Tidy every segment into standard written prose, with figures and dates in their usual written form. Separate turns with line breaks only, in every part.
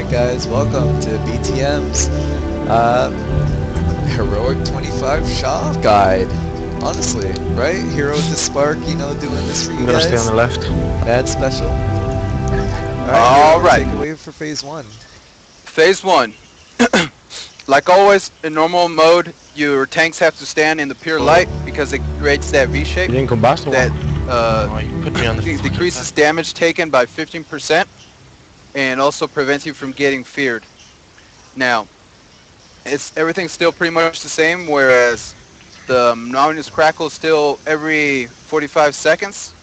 Alright guys, welcome to BTM's Heroic 25 Shop Guide. Honestly, right? Hero Despark, you know, doing this for you
I'm gonna stay on
guys.
the left.
Mad special. Alright,
All
Hero,
right,
take away for phase one.
phase one. Like always, in normal mode, your tanks have to stand in the pure
Oh,
light because it creates that V
you
shape
didn't come back to
that
one. Oh, you put me on the fucking
decreases
left.
damage taken by 15% and also prevents you from getting feared. Now, everything's still pretty much the same, whereas the mountainous crackle is still every 45 seconds,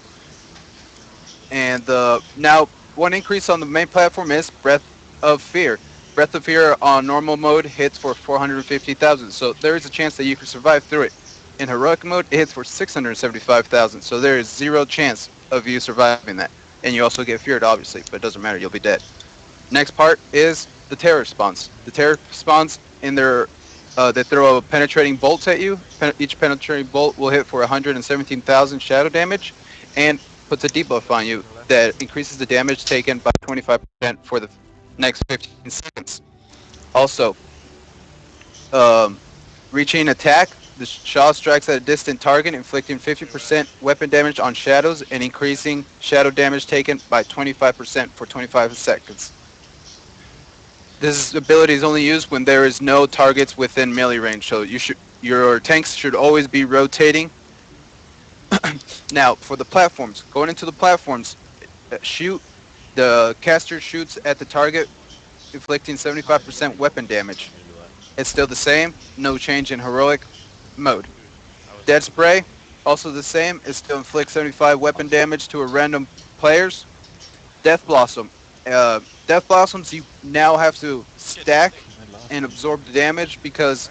and now one increase on the main platform is Breath of Fear. Breath of Fear on normal mode hits for 450,000, so there is a chance that you can survive through it. In heroic mode, it hits for 675,000, so there is zero chance of you surviving that. And you also get feared, obviously, but it doesn't matter, you'll be dead. Next part is the terror spawns. The terror spawns in their they throw penetrating bolts at you. Each penetrating bolt will hit for 117,000 shadow damage, and puts a debuff on you that increases the damage taken by 25% for the next 15 seconds. Also, um, reaching attack, the Shaw strikes at a distant target, inflicting 50% weapon damage on shadows and increasing shadow damage taken by 25% for 25 seconds. This ability is only used when there is no targets within melee range, so your tanks should always be rotating. Now, for the platforms, going into the platforms, shoot. The caster shoots at the target, inflicting 75% weapon damage. It's still the same, no change in heroic mode. Dead spray, also the same. It still inflicts 75 weapon damage to a random players. Death blossom. Death blossoms you now have to stack and absorb the damage because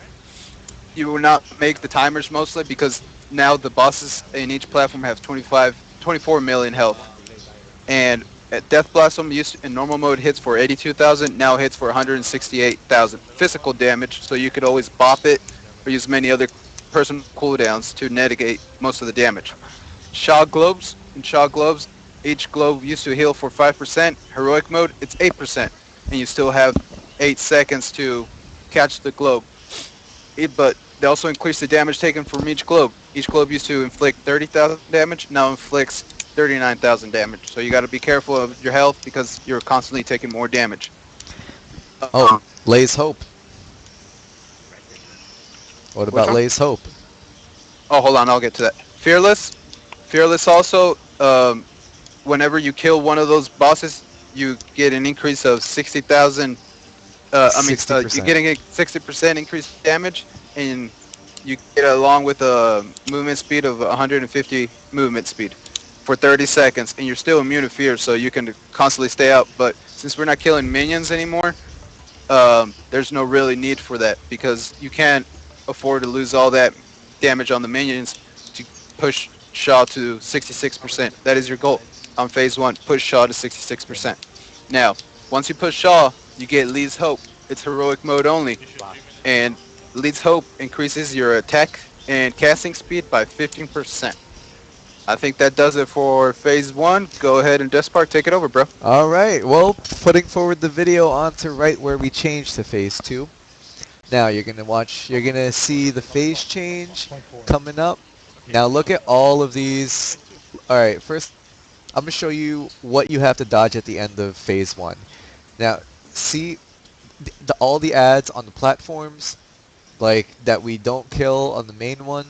you will not make the timers mostly because now the bosses in each platform have 24 million health. And Death Blossom used in normal mode hits for 82,000, now hits for 168,000 physical damage, so you could always bop it or use many other personal cooldowns to negate most of the damage. Shaw Globes, in Shaw Globes, each globe used to heal for 5%. Heroic mode, it's 8%, and you still have 8 seconds to catch the globe. But they also increase the damage taken from each globe. Each globe used to inflict 30,000 damage, now inflicts 39,000 damage. So you got to be careful of your health because you're constantly taking more damage.
Oh, Lay's Hope. What
Which
about
one?
Lay's Hope?
Oh, hold on, I'll get to that. Fearless. Fearless also, whenever you kill one of those bosses, you get an increase of 60,000. You're
60%.
getting a 60% increased damage, and you get it along with a movement speed of 150 movement speed for 30 seconds, and you're still immune to fear, so you can constantly stay out. But since we're not killing minions anymore, there's no really need for that because you can't afford to lose all that damage on the minions to push Shaw to 66%. That is your goal on phase one. Push Shaw to 66%. Now, once you push Shaw, you get Lee's Hope. It's heroic mode only, and Lee's Hope increases your attack and casting speed by 15%. I think that does it for phase one. Go ahead and Despark, take it over, bro.
Alright, well, putting forward the video onto right where we changed to phase two. Now you're gonna see the phase change coming up. Now look at all of these. Alright, first I'm gonna show you what you have to dodge at the end of phase one. Now, see all the ads on the platforms, like that we don't kill on the main one.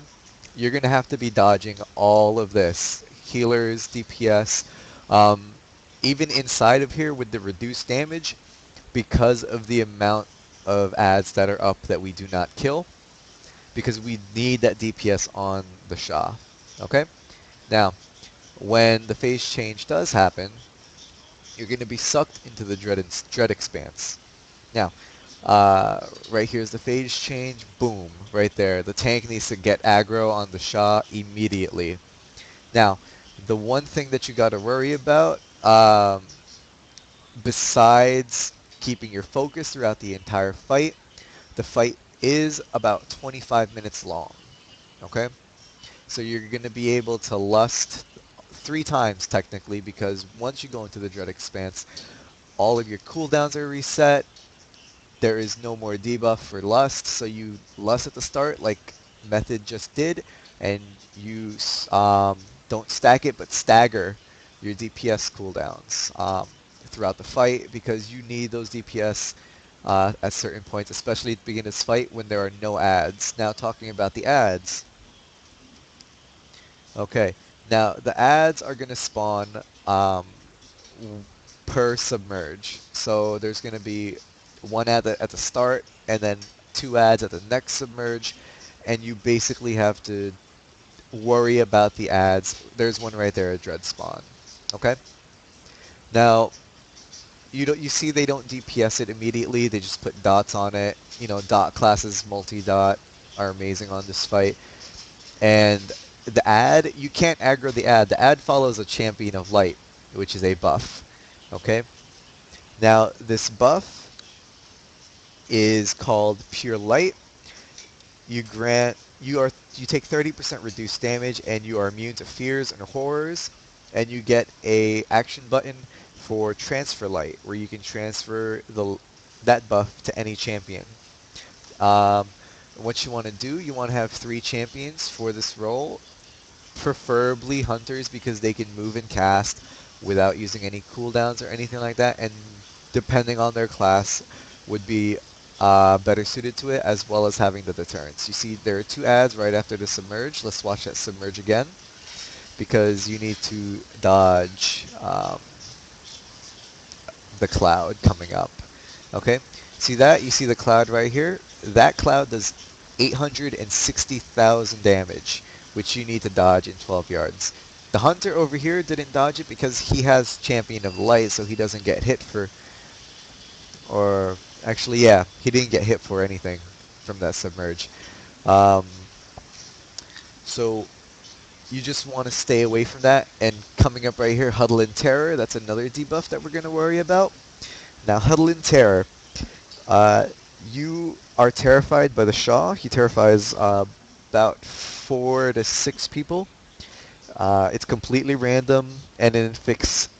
You're gonna have to be dodging all of this. Healers, DPS, um, even inside of here with the reduced damage, because of the amount of ads that are up that we do not kill, because we need that DPS on the Shah. Okay? Now, when the phase change does happen, you're going to be sucked into the Dread Expanse. Now, right here's the phase change. Boom, right there. The tank needs to get aggro on the Shah immediately. Now, the one thing that you got to worry about, besides keeping your focus throughout the entire fight, the fight is about 25 minutes long. Okay? So you're going to be able to lust 3 times technically, because once you go into the Dread Expanse, all of your cooldowns are reset. There is no more debuff for Lust, so you Lust at the start like Method just did, and you don't stack it but stagger your DPS cooldowns throughout the fight because you need those DPS at certain points, especially at the beginning of this fight when there are no ads. Now talking about the ads. Okay, now the ads are going to spawn per submerge. So there's going to be one ad at the start and then two ads at the next submerge, and you basically have to worry about the ads. There's one right there, a dread spawn. Okay. Now you see they don't DPS it immediately. They just put dots on it. You know, dot classes, multi-dot are amazing on this fight. And the ad, you can't aggro the ad. The ad follows a champion of light, which is a buff. Okay. Now this buff is called Pure Light. You take 30% reduced damage and you are immune to fears and horrors, and you get a action button for Transfer Light where you can transfer that buff to any champion. Um, what you want to do, you want to have 3 champions for this role, preferably hunters because they can move and cast without using any cooldowns or anything like that, and depending on their class would be better suited to it, as well as having the deterrence. You see there are 2 ads right after the submerge. Let's watch that submerge again because you need to dodge the cloud coming up. Okay, see that? You see the cloud right here? That cloud does 860,000 damage, which you need to dodge in 12 yards. The hunter over here didn't dodge it because he has Champion of Light, so he doesn't get hit for, or actually, yeah, he didn't get hit for anything from that submerge. Um, so you just want to stay away from that. And coming up right here, Huddle in Terror, that's another debuff that we're going to worry about. Now, Huddle in Terror, you are terrified by the Shah. He terrifies about 4 to 6 people. It's completely random, and it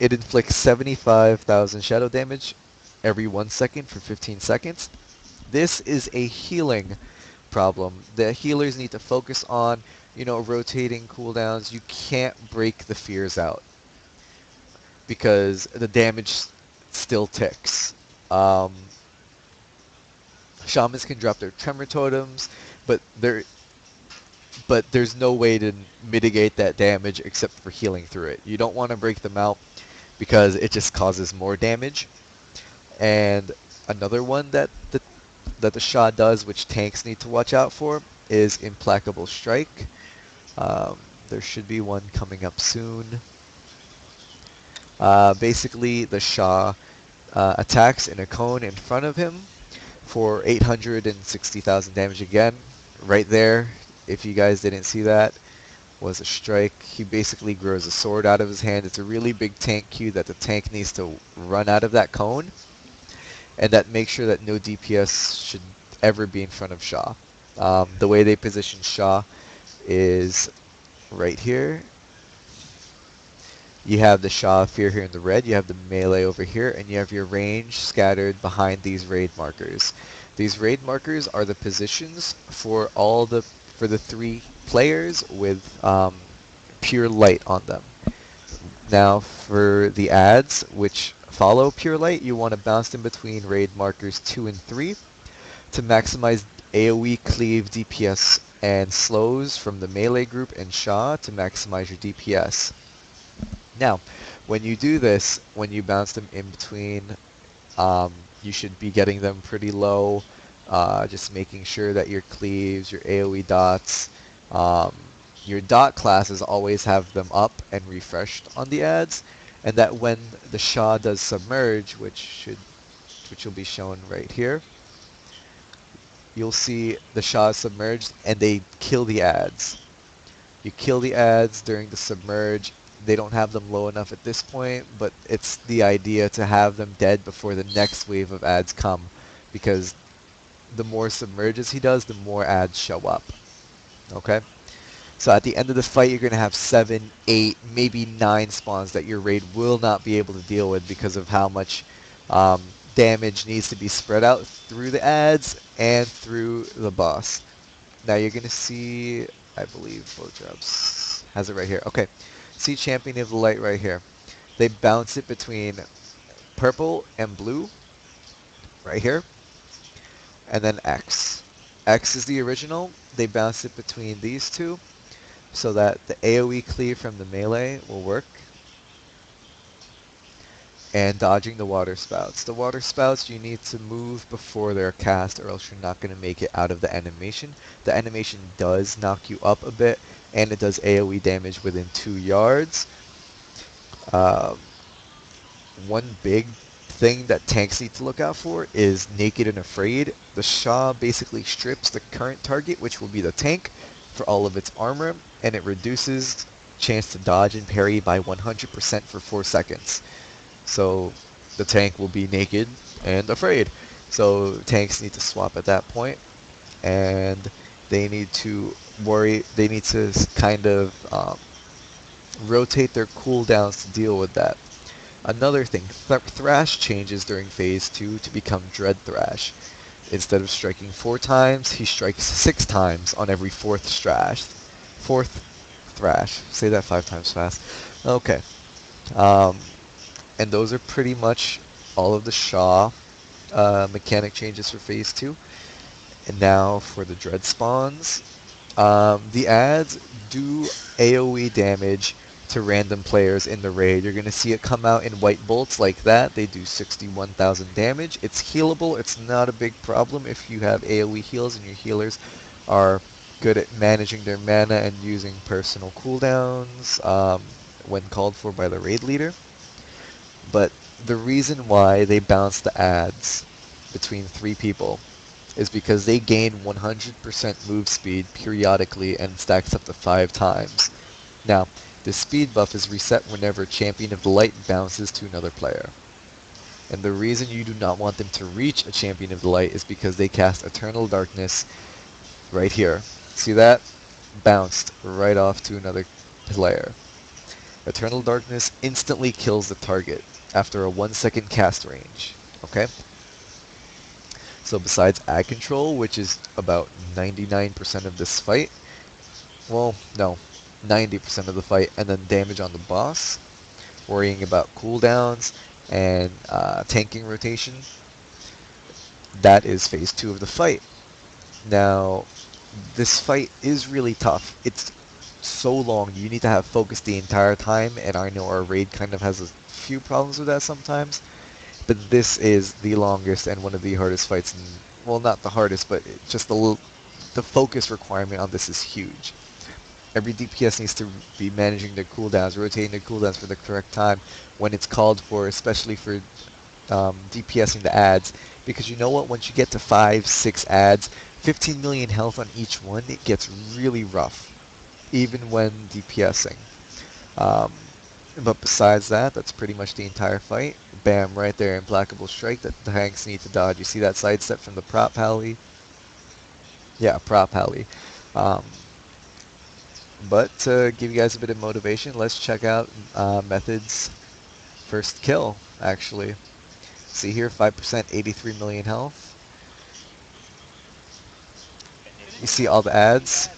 inflicts 75,000 shadow damage every 1 second for 15 seconds. This is a healing problem. The healers need to focus on, rotating cooldowns. You can't break the fears out because the damage still ticks. Shamans can drop their tremor totems, but there's no way to mitigate that damage except for healing through it. You don't want to break them out because it just causes more damage. And another one that the Shah does, which tanks need to watch out for, is Implacable Strike. There should be one coming up soon. Basically, the Shah attacks in a cone in front of him for 860,000 damage again. Right there, if you guys didn't see that, was a strike. He basically grows a sword out of his hand. It's a really big tank Q that the tank needs to run out of that cone, and that makes sure that no DPS should ever be in front of Shah. The way they position Shah is right here. You have the Shah of Fear here in the red, you have the melee over here, and you have your range scattered behind these raid markers. These raid markers are the positions for the 3 players with pure light on them. Now for the ads, which follow pure light, you want to bounce in between raid markers 2 and 3 to maximize AoE, cleave, DPS, and slows from the melee group and Shah to maximize your DPS. Now, when you do this, when you bounce them in between, you should be getting them pretty low, just making sure that your cleaves, your AoE dots, your dot classes always have them up and refreshed on the ads, and that when the Shah does submerge, which will be shown right here, you'll see the Shah submerged and they kill the ads. You kill the ads during the submerge. They don't have them low enough at this point, but it's the idea to have them dead before the next wave of ads come, because the more submerges he does, the more ads show up. Okay? So at the end of the fight, you're going to have 7, 8, maybe 9 spawns that your raid will not be able to deal with because of how much Damage needs to be spread out through the ads and through the boss. Now you're gonna see, I believe, blowjobs has it right here. Okay, see Champion of the Light right here. They bounce it between purple and blue right here, and then X. X is the original. They bounce it between these two so that the AoE cleave from the melee will work. And dodging the water spouts. The water spouts you need to move before they're cast or else you're not going to make it out of the animation. The animation does knock you up a bit and it does AoE damage within 2 yards. Um, One big thing that tanks need to look out for is Naked and Afraid. The Shah basically strips the current target, which will be the tank, for all of its armor, and it reduces chance to dodge and parry by 100% for 4 seconds. So the tank will be naked and afraid. So tanks need to swap at that point, and they need to they need to kind of rotate their cooldowns to deal with that. Another thing, Thrash changes during Phase 2 to become Dread Thrash. Instead of striking 4 times, he strikes 6 times on every 4th Thrash. Say that 5 times fast. Okay. Um, and those are pretty much all of the Shaw mechanic changes for Phase 2. And now for the Dread Spawns. The ads do AoE damage to random players in the raid. You're going to see it come out in white bolts like that. They do 61,000 damage. It's healable. It's not a big problem if you have AoE heals and your healers are good at managing their mana and using personal cooldowns when called for by the raid leader. But the reason why they bounce the ads between 3 people is because they gain 100% move speed periodically and stacks up to 5 times. Now, the speed buff is reset whenever Champion of the Light bounces to another player. And the reason you do not want them to reach a Champion of the Light is because they cast Eternal Darkness right here. See that? Bounced right off to another player. Eternal Darkness instantly kills the target after a 1-second cast range. Okay? So besides ad control, which is about 99% of this fight, well, no, 90% of the fight, and then damage on the boss, worrying about cooldowns and tanking rotation, that is phase 2 of the fight. Now, this fight is really tough. It's so long, you need to have focus the entire time, and I know our raid kind of has a few problems with that sometimes. But this is the longest and one of the hardest fights. Well, not the hardest, but just the focus requirement on this is huge. Every DPS needs to be managing their cooldowns, rotating their cooldowns for the correct time when it's called for, especially for DPSing the ads. Because you know what? Once you get to 5, 6 ads, 15 million health on each one, it gets really rough, even when DPSing. But besides that, that's pretty much the entire fight. Bam, right there, implacable strike that the tanks need to dodge. You see that sidestep from the prop pally? Yeah, prop pally. Um, but to give you guys a bit of motivation, let's check out Method's first kill, actually. See here, 5%, 83 million health. You see all the ads.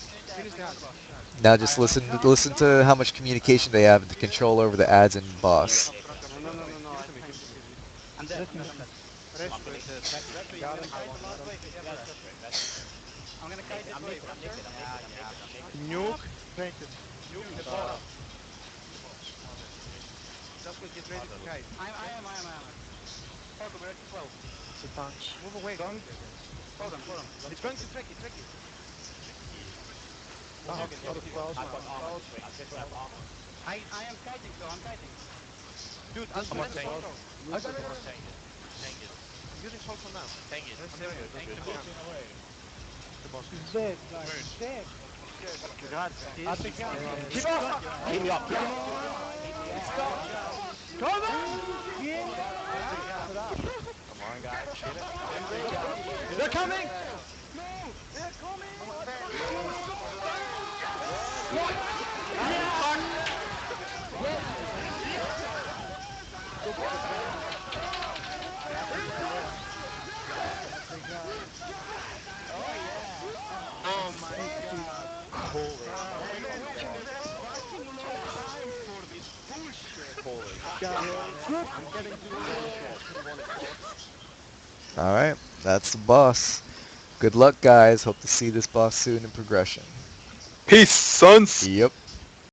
Now just listen to how much communication they have and the control over the ads and boss.
Nuke. Move away. Hold on. It's going to trick you. I am kiting, so I'm kiting. Dude, I'm using social now. Tank it. The boss is dead, guys. Dead. Keep up! Come on! Come on, guys. They're coming! No! They're coming! Oh my god.
Holy I'm getting to the
All right, that's the boss. Good luck, guys. Hope to see this boss soon in progression.
Peace, sons.
Yep.